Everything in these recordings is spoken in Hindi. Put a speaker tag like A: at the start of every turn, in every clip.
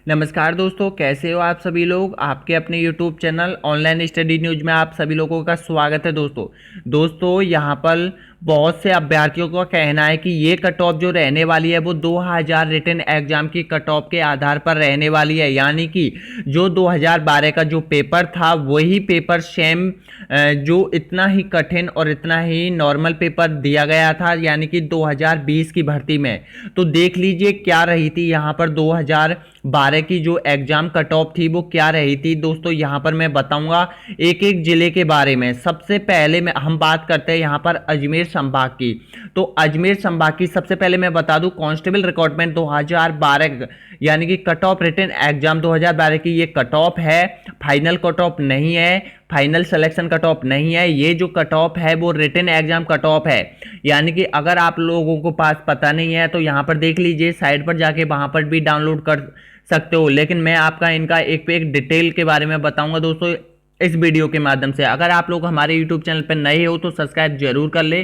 A: नमस्कार दोस्तों, कैसे हो आप सभी लोग। आपके अपने YouTube channel online study news में आप सभी लोगों का स्वागत है। दोस्तों यहाँ पर बहुत से अभ्यर्थियों का कहना है कि ये कट ऑफ जो रहने वाली है वो 2000 रिटन एग्जाम की कट ऑफ के आधार पर रहने वाली है। यानी कि जो 2012 का जो पेपर था वही पेपर सेम, जो इतना ही कठिन और इतना ही नॉर्मल पेपर दिया गया था, यानी कि 2020 की भर्ती में। तो देख लीजिए क्या रही थी यहाँ पर 2012 की जो एग्जाम कट ऑफ थी वो क्या रही थी। दोस्तों यहाँ पर मैं बताऊंगा एक एक जिले के बारे में। सबसे पहले मैं हम बात करते हैं यहाँ पर अजमेर संभाग की। तो अजमेर संभाग की सबसे पहले मैं बता दूं, कांस्टेबल रिक्रूटमेंट 2012 यानी कि कट ऑफ रिटन एग्जाम 2012 की ये कट ऑफ है, फाइनल कट ऑफ नहीं है, फाइनल सिलेक्शन कट ऑफ नहीं है। ये जो कट ऑफ है वो रिटन एग्जाम कट ऑफ है। यानी कि अगर आप लोगों को पास पता नहीं है तो यहाँ पर देख लीजिए, साइट पर जाके वहां पर भी डाउनलोड कर सकते हो। लेकिन मैं आपका इनका एक पे एक डिटेल के बारे में बताऊंगा दोस्तों इस वीडियो के माध्यम से। अगर आप लोग हमारे यूट्यूब चैनल पर नए हो तो सब्सक्राइब जरूर कर ले,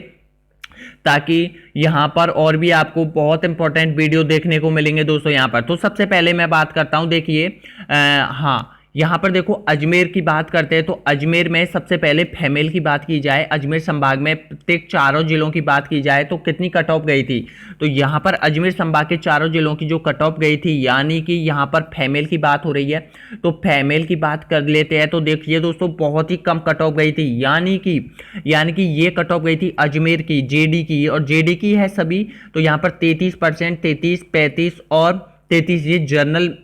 A: ताकि यहां पर और भी आपको बहुत इंपॉर्टेंट वीडियो देखने को मिलेंगे दोस्तों यहाँ पर। तो सबसे पहले मैं बात करता हूं, देखिए हाँ यहाँ पर देखो अजमेर की बात करते हैं। तो अजमेर में सबसे पहले फीमेल की बात की जाए, अजमेर संभाग में प्रत्येक चारों जिलों की बात की जाए तो कितनी कट ऑफ गई थी। तो यहाँ पर अजमेर संभाग के चारों जिलों की जो कट ऑफ गई थी, यानी कि यहाँ पर फीमेल की बात हो रही है तो फीमेल की बात कर लेते हैं। तो देखिए दोस्तों बहुत ही कम कट ऑफ गई थी, यानी कि ये कट ऑफ गई थी अजमेर की जेडी की, और जेडी की है सभी। तो यहाँ पर 33%, 33, 35 और 33 ये जनरल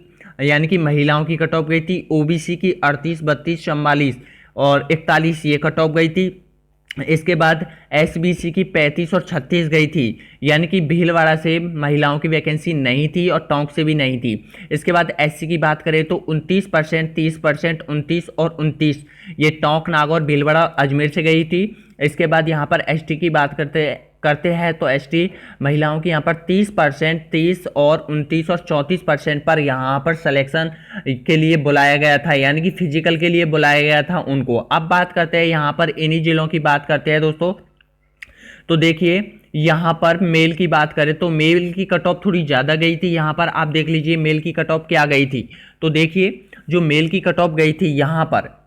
A: यानी कि महिलाओं की कट ऑफ गई थी। ओबीसी की 38, 32, 44 और 41 ये कट ऑफ गई थी। इसके बाद एसबीसी की 35 और 36 गई थी, यानी कि भीलवाड़ा से महिलाओं की वैकेंसी नहीं थी और टोंक से भी नहीं थी। इसके बाद एससी की बात करें तो 29%, 30%, 29 और 29 ये टोंक, नागौर, भीलवाड़ा, अजमेर से गई थी। इसके बाद यहाँ पर एसटी की बात करते हैं तो एसटी महिलाओं की यहाँ पर 30%, 30 और 29 और 34% पर यहाँ पर सिलेक्शन के लिए बुलाया गया था, यानी कि फिजिकल के लिए बुलाया गया था उनको। अब बात करते हैं यहाँ पर इन्हीं जिलों की बात करते हैं दोस्तों। तो देखिए यहाँ पर मेल की बात करें तो मेल की कट ऑफ थोड़ी ज़्यादा गई थी। यहाँ पर आप देख लीजिए मेल की कट ऑफ क्या गई थी। तो देखिए जो मेल की कट ऑफ गई थी यहाँ पर,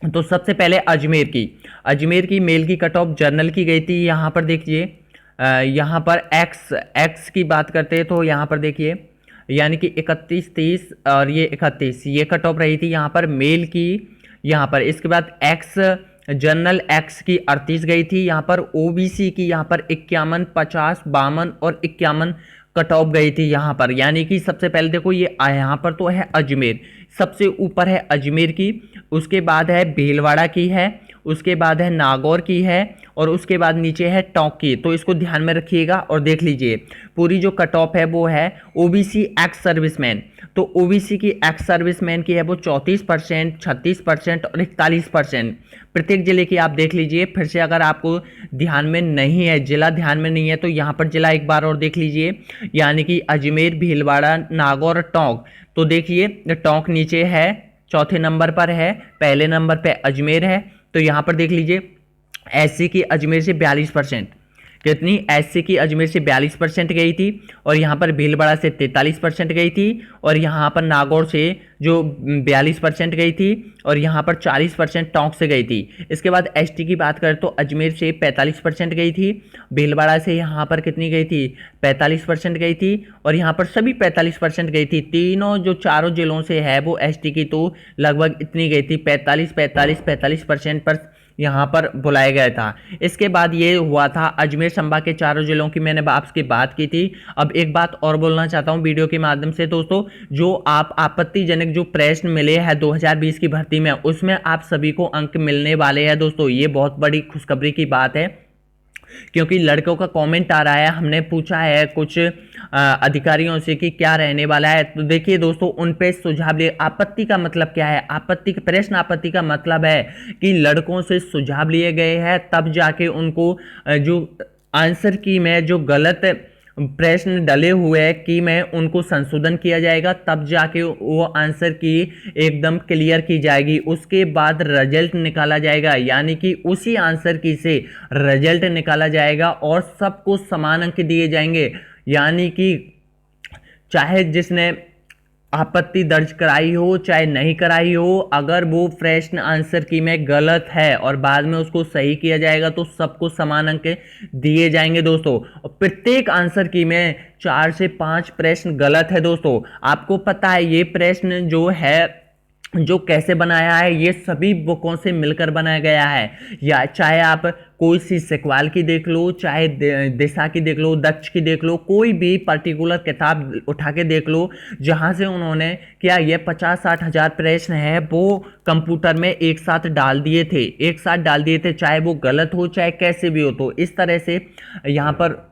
A: तो सबसे पहले अजमेर की मेल की कट ऑफ जर्नल की गई थी। यहाँ पर देखिए यहाँ पर एक्स की बात करते हैं तो यहाँ पर देखिए यानी कि 31, 30 और ये 31 ये कट ऑफ रही थी यहाँ पर मेल की। यहाँ पर इसके बाद एक्स जनरल एक्स की 38 गई थी। यहाँ पर ओबीसी की यहाँ पर 51, 50, 52 और 51 कट ऑफ गई थी यहाँ पर। यानी कि सबसे पहले देखो ये यहाँ पर तो है अजमेर, सबसे ऊपर है अजमेर की, उसके बाद है भीलवाड़ा की है, उसके बाद है नागौर की है और उसके बाद नीचे है टोंक की। तो इसको ध्यान में रखिएगा और देख लीजिए पूरी जो कट ऑफ है वो है ओबीसी एक्स सर्विसमैन। तो ओबीसी की एक्स सर्विसमैन की है वो 34%, 36% और 41%। प्रत्येक जिले की आप देख लीजिए फिर से, अगर आपको ध्यान में नहीं है, जिला ध्यान में नहीं है तो यहाँ पर जिला एक बार और देख लीजिए, यानी कि अजमेर, भीलवाड़ा, नागौर और टोंक। तो देखिए टोंक नीचे है, चौथे नंबर पर है, पहले नंबर पे अजमेर है। तो यहाँ पर देख लीजिए एससी की अजमेर से 42%, कितनी एससी की अजमेर से 42% गई थी, और यहाँ पर भीलवाड़ा से 43% गई थी, और यहाँ पर नागौर से जो 42% गई थी, और यहाँ पर 40% टोंक से गई थी। इसके बाद एसटी की बात करें तो अजमेर से 45% गई थी, भीलवाड़ा से यहाँ पर कितनी गई थी 45% गई थी, और यहाँ पर सभी 45% गई थी। तीनों जो चारों जिलों से है वो एसटी की तो लगभग इतनी गई थी 45% पर यहाँ पर बुलाया गया था। इसके बाद ये हुआ था अजमेर संभाग के चारों जिलों की मैंने आपकी बात की थी। अब एक बात और बोलना चाहता हूँ वीडियो के माध्यम से दोस्तों, जो आप आपत्तिजनक जो प्रश्न मिले हैं 2020 की भर्ती में उसमें आप सभी को अंक मिलने वाले हैं दोस्तों। ये बहुत बड़ी खुशखबरी की बात है, क्योंकि लड़कों का कमेंट आ रहा है, हमने पूछा है कुछ अधिकारियों से कि क्या रहने वाला है। तो देखिए दोस्तों उन पे सुझाव लिए, आपत्ति का मतलब क्या है, आपत्ति प्रश्न आपत्ति का मतलब है कि लड़कों से सुझाव लिए गए हैं, तब जाके उनको जो आंसर की में जो गलत प्रश्न डले हुए हैं कि में उनको संशोधन किया जाएगा, तब जाके वो आंसर की एकदम क्लियर की जाएगी। उसके बाद रिजल्ट निकाला जाएगा, यानी कि उसी आंसर की से रिजल्ट निकाला जाएगा और सबको समान अंक दिए जाएंगे। यानी कि चाहे जिसने आपत्ति दर्ज कराई हो चाहे नहीं कराई हो, अगर वो प्रश्न आंसर की में गलत है और बाद में उसको सही किया जाएगा तो सबको समान अंक दिए जाएंगे दोस्तों। और प्रत्येक आंसर की में 4 से 5 प्रश्न गलत है दोस्तों। आपको पता है ये प्रश्न जो है, जो कैसे बनाया है, ये सभी बुकों से मिलकर बनाया गया है। या चाहे आप कोई सी सेकवाल की देख लो, चाहे दिशा की देख लो, दक्ष की देख लो, कोई भी पर्टिकुलर किताब उठा के देख लो, जहां से उन्होंने क्या ये 50-60 हजार प्रश्न है वो कंप्यूटर में एक साथ डाल दिए थे, एक साथ डाल दिए थे, चाहे वो गलत हो चाहे कैसे भी हो। तो इस तरह से यहाँ पर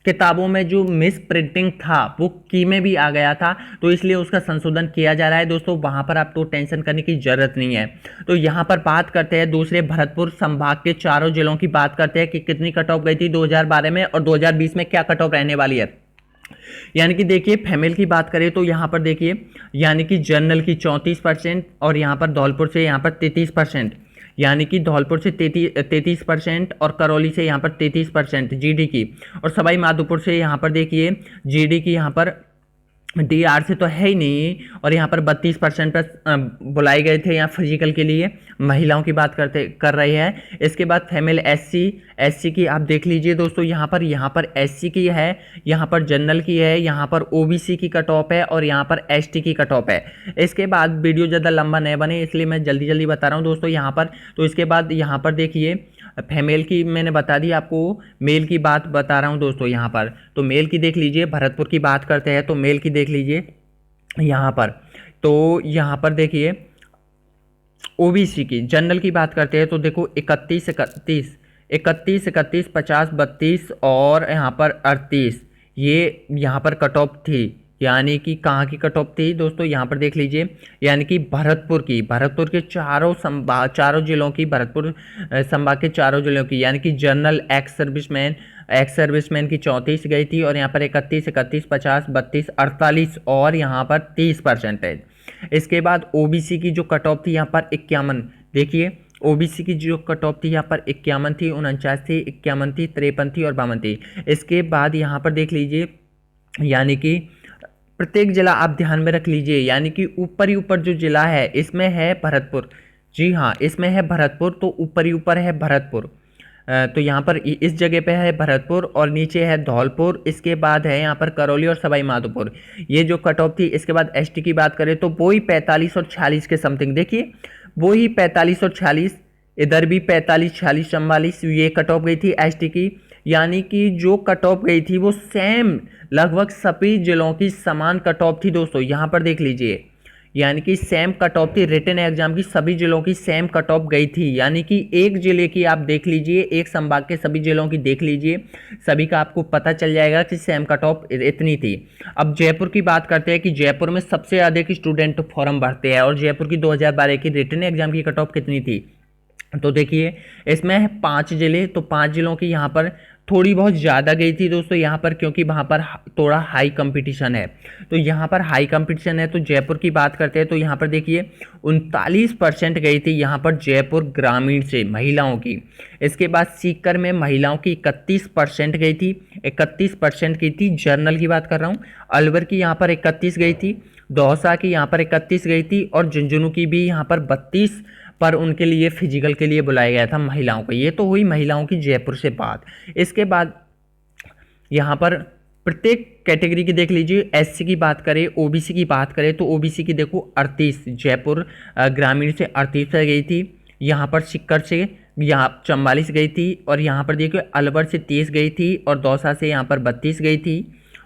A: किताबों में जो मिस प्रिंटिंग था वो की में भी आ गया था, तो इसलिए उसका संशोधन किया जा रहा है दोस्तों। वहां पर आपको टेंशन करने की जरूरत नहीं है। तो यहाँ पर बात करते हैं दूसरे भरतपुर संभाग के चारों जिलों की, बात करते हैं कि कितनी कट ऑफ गई थी 2012 में और 2020 में क्या कट ऑफ रहने वाली है। यानी कि देखिए फीमेल की बात करें तो यहाँ पर देखिए, यानी कि जनरल की 34% और यहाँ पर धौलपुर से यहाँ पर 33%, यानी कि धौलपुर से 33% और करौली से यहाँ पर 33% जीडी की, और सवाई माधोपुर से यहाँ पर देखिए जीडी की यहाँ पर डीआर से तो है ही नहीं, और यहाँ पर 32% पर बुलाए गए थे यहाँ फिजिकल के लिए, महिलाओं की बात कर रहे हैं। इसके बाद फीमेल एससी की आप देख लीजिए दोस्तों, यहाँ पर एससी की है, यहाँ पर जनरल की है, यहाँ पर ओबीसी की कट ऑफ है और यहाँ पर एसटी की कट ऑफ है। इसके बाद वीडियो ज़्यादा लंबा नहीं बने इसलिए मैं जल्दी जल्दी बता रहा हूँ दोस्तों यहाँ पर। तो इसके बाद यहाँ पर देखिए फीमेल की मैंने बता दी आपको, मेल की बात बता रहा हूँ दोस्तों यहाँ पर। तो मेल की देख लीजिए, भरतपुर की बात करते हैं तो मेल की देख लीजिए यहाँ पर। तो यहाँ पर देखिए ओबीसी की जनरल की बात करते हैं तो देखो 31 31 50 32 और यहाँ पर 38, ये यहाँ पर कट ऑफ थी। यानी कि कहाँ की कट ऑफ थी दोस्तों, यहाँ पर देख लीजिए, यानी कि भरतपुर के चारों जिलों की, भरतपुर संभाग के चारों जिलों की, यानी कि जनरल एक्स सर्विसमैन की 34 गई थी और यहाँ पर 31 50 32 48 और यहाँ पर 30%। इसके बाद ओबीसी की जो कट ऑफ थी यहाँ पर 51, देखिए ओबीसी की जो कट ऑफ थी यहाँ पर 51 थी, 49 थी, 51 थी, 53 थी और 52 थी। इसके बाद यहाँ पर देख लीजिए, यानी कि प्रत्येक जिला आप ध्यान में रख लीजिए, यानी कि ऊपर ही ऊपर जो जिला है इसमें है भरतपुर, जी हाँ इसमें है भरतपुर, तो ऊपर ही ऊपर है भरतपुर। तो यहाँ पर इस जगह पे है भरतपुर और नीचे है धौलपुर, इसके बाद है यहाँ पर करौली और सवाई माधोपुर, ये जो कट ऑफ थी। इसके बाद एसटी की बात करें तो वो ही 45 और 46 के समथिंग, देखिए वो ही 45 और 46, इधर भी 45 46 44 ये कट ऑफ गई थी एसटी की। यानी कि जो कट ऑफ गई थी वो सेम लगभग सभी जिलों की समान कट ऑफ थी दोस्तों, यहाँ पर देख लीजिए, यानी कि सेम कट ऑफ थी, रिटन एग्जाम की सभी जिलों की सेम कट ऑफ गई थी। यानी कि एक जिले की आप देख लीजिए, एक संभाग के सभी जिलों की देख लीजिए, सभी का आपको पता चल जाएगा कि सेम कट ऑफ इतनी थी। अब जयपुर की बात करते हैं कि जयपुर में सबसे अधिक स्टूडेंट फॉर्म भरते हैं और जयपुर की 2012 की रिटन एग्जाम की कट ऑफ कितनी थी, तो देखिए इसमें है 5 जिले, तो 5 जिलों की यहाँ पर थोड़ी बहुत ज़्यादा गई थी दोस्तों यहाँ पर, क्योंकि वहाँ पर थोड़ा हाई कंपटीशन है। तो यहाँ पर हाई कंपटीशन है, तो जयपुर की बात करते हैं तो यहाँ पर देखिए 39% गई थी यहाँ पर जयपुर ग्रामीण से महिलाओं की। इसके बाद सीकर में महिलाओं की 31% गई थी, 31% की थी, जर्नल की बात कर रहा हूँ। अलवर की यहाँ पर 31 गई थी, दौसा की यहाँ पर 31 गई थी और झुंझुनू की भी यहाँ पर 32 पर उनके लिए फिजिकल के लिए बुलाया गया था महिलाओं को। ये तो हुई महिलाओं की जयपुर से बात। इसके बाद यहाँ पर प्रत्येक कैटेगरी की देख लीजिए, एससी की बात करें, ओबीसी की बात करें तो ओबीसी की देखो 38, जयपुर ग्रामीण से 38 गई थी, यहाँ पर सीकर से यहाँ 44 गई थी और यहाँ पर देखिए अलवर से 30 गई थी और दौसा से यहाँ पर 32 गई थी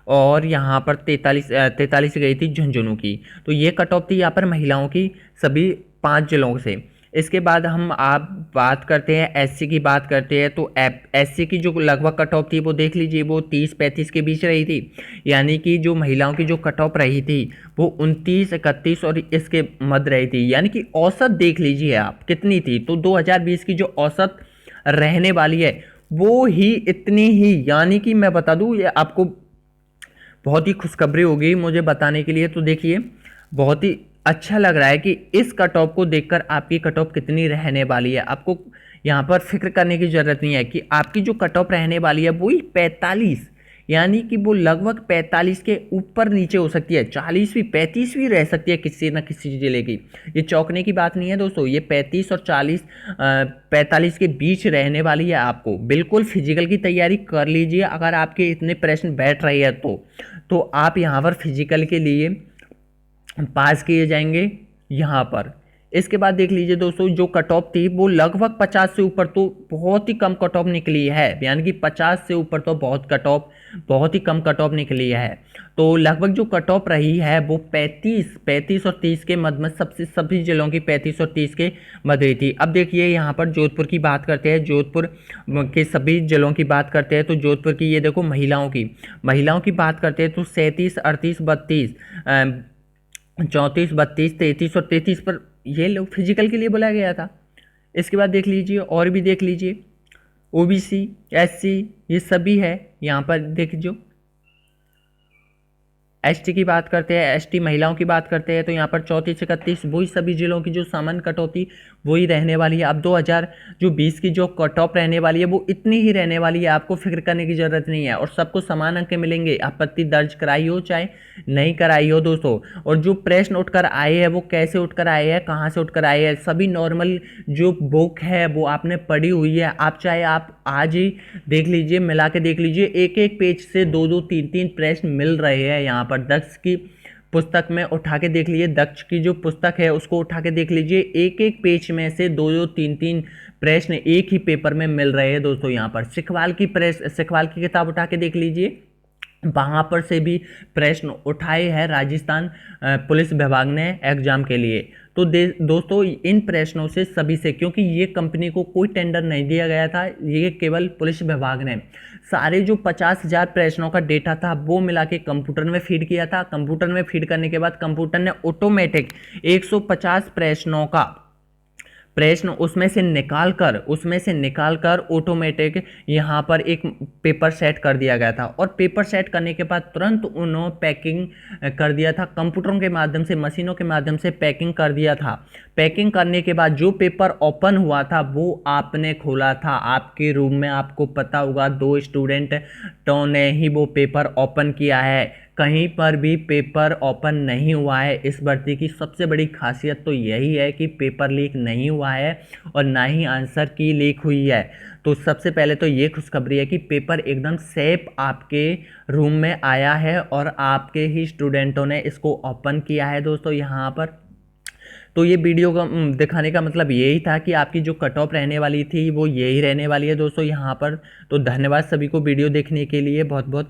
A: और यहाँ पर 43 गई थी झुंझुनू की। तो ये कट ऑफ थी यहाँ पर महिलाओं की सभी 5 जिलों से। इसके बाद हम आप बात करते हैं एससी की बात करते हैं तो एससी की जो लगभग कट ऑफ थी वो देख लीजिए, वो 30-35 के बीच रही थी। यानी कि जो महिलाओं की जो कट ऑफ रही थी वो 29-31 और इसके मध्य रही थी। यानी कि औसत देख लीजिए आप कितनी थी, तो 2020 की जो औसत रहने वाली है वो ही इतनी ही। यानी कि मैं बता दूँ, ये आपको बहुत ही खुशखबरी होगी मुझे बताने के लिए। तो देखिए बहुत ही अच्छा लग रहा है कि इस कट ऑफ को देखकर आपकी कट ऑफ कितनी रहने वाली है। आपको यहाँ पर फिक्र करने की ज़रूरत नहीं है कि आपकी जो कट ऑफ रहने वाली है वही 45, यानी कि वो लगभग 45 के ऊपर नीचे हो सकती है, 40 भी 35 भी रह सकती है किसी न किसी जिले की। ये चौंकने की बात नहीं है दोस्तों, ये 35 और 40 45 के बीच रहने वाली है। आपको बिल्कुल फिजिकल की तैयारी कर लीजिए, अगर आपके इतने प्रश्न बैठ रहे हैं तो आप यहाँ पर फिजिकल के लिए पास किए जाएंगे यहाँ पर। इसके बाद देख लीजिए दोस्तों, जो कट ऑफ थी वो लगभग 50 से ऊपर, तो बहुत ही कम कट ऑफ निकली है, यानी कि 50 से ऊपर तो बहुत ही कम कट ऑफ निकली है। तो लगभग जो कट ऑफ रही है वो 35 और 30 के मध्य में, सबसे सभी जिलों की 35 और 30 के मध्य रही थी। अब देखिए यहाँ पर जोधपुर की बात करते हैं, जोधपुर के सभी जिलों की बात करते हैं, तो जोधपुर की ये देखो महिलाओं की बात करते हैं तो 37, 38, 32, 34, 32, 33 और 33 पर ये लोग फिजिकल के लिए बुलाया गया था। इसके बाद देख लीजिए, और भी देख लीजिए, ओबीसी, एससी, ये सभी है यहाँ पर। देखिए एसटी की बात करते हैं, एसटी महिलाओं की बात करते हैं, तो यहाँ पर 34, 31 वही सभी जिलों की जो सामान्य कटौती वही रहने वाली है। अब 2020 की जो कट ऑफ रहने वाली है वो इतनी ही रहने वाली है, आपको फिक्र करने की जरूरत नहीं है, और सबको समान अंक मिलेंगे, आपत्ति दर्ज कराई हो चाहे नहीं कराई हो दोस्तों। और जो प्रश्न उठकर आए हैं वो कैसे उठकर आए हैं, कहाँ से उठकर आए हैं, सभी नॉर्मल जो बुक है वो आपने पढ़ी हुई है। आप चाहे आप आज ही देख लीजिए, मिला के देख लीजिए, एक एक पेज से 2-2, 3-3 प्रश्न मिल रहे हैं यहाँ पर। दक्ष की पुस्तक में उठा के देख लीजिए, दक्ष की जो पुस्तक है उसको उठा के देख लीजिए, एक एक पेज में से 2-2, 3-3 प्रश्न एक ही पेपर में मिल रहे हैं दोस्तों। यहाँ पर सिखवाल की किताब उठा के देख लीजिए, वहाँ पर से भी प्रश्न उठाए हैं राजस्थान पुलिस विभाग ने एग्जाम के लिए। तो दोस्तों इन प्रश्नों से सभी से, क्योंकि ये कंपनी को कोई टेंडर नहीं दिया गया था, ये केवल पुलिस विभाग ने सारे जो 50,000 प्रश्नों का डेटा था वो मिला के कंप्यूटर में फीड किया था। कंप्यूटर में फीड करने के बाद कंप्यूटर ने ऑटोमेटिक 150 प्रश्न उसमें से निकाल कर ऑटोमेटिक यहाँ पर एक पेपर सेट कर दिया गया था। और पेपर सेट करने के बाद तुरंत उन्होंने पैकिंग कर दिया था, कंप्यूटरों के माध्यम से, मशीनों के माध्यम से पैकिंग कर दिया था। पैकिंग करने के बाद जो पेपर ओपन हुआ था वो आपने खोला था, आपके रूम में, आपको पता होगा 2 स्टूडेंटों ने ही वो पेपर ओपन किया है, कहीं पर भी पेपर ओपन नहीं हुआ है। इस भर्ती की सबसे बड़ी खासियत तो यही है कि पेपर लीक नहीं हुआ है और ना ही आंसर की लीक हुई है। तो सबसे पहले तो ये खुशखबरी है कि पेपर एकदम सेफ आपके रूम में आया है और आपके ही स्टूडेंटों ने इसको ओपन किया है दोस्तों यहाँ पर। तो ये वीडियो का दिखाने का मतलब यही था कि आपकी जो कट ऑफ रहने वाली थी वो यही रहने वाली है दोस्तों यहाँ पर। तो धन्यवाद सभी को वीडियो देखने के लिए, बहुत बहुत।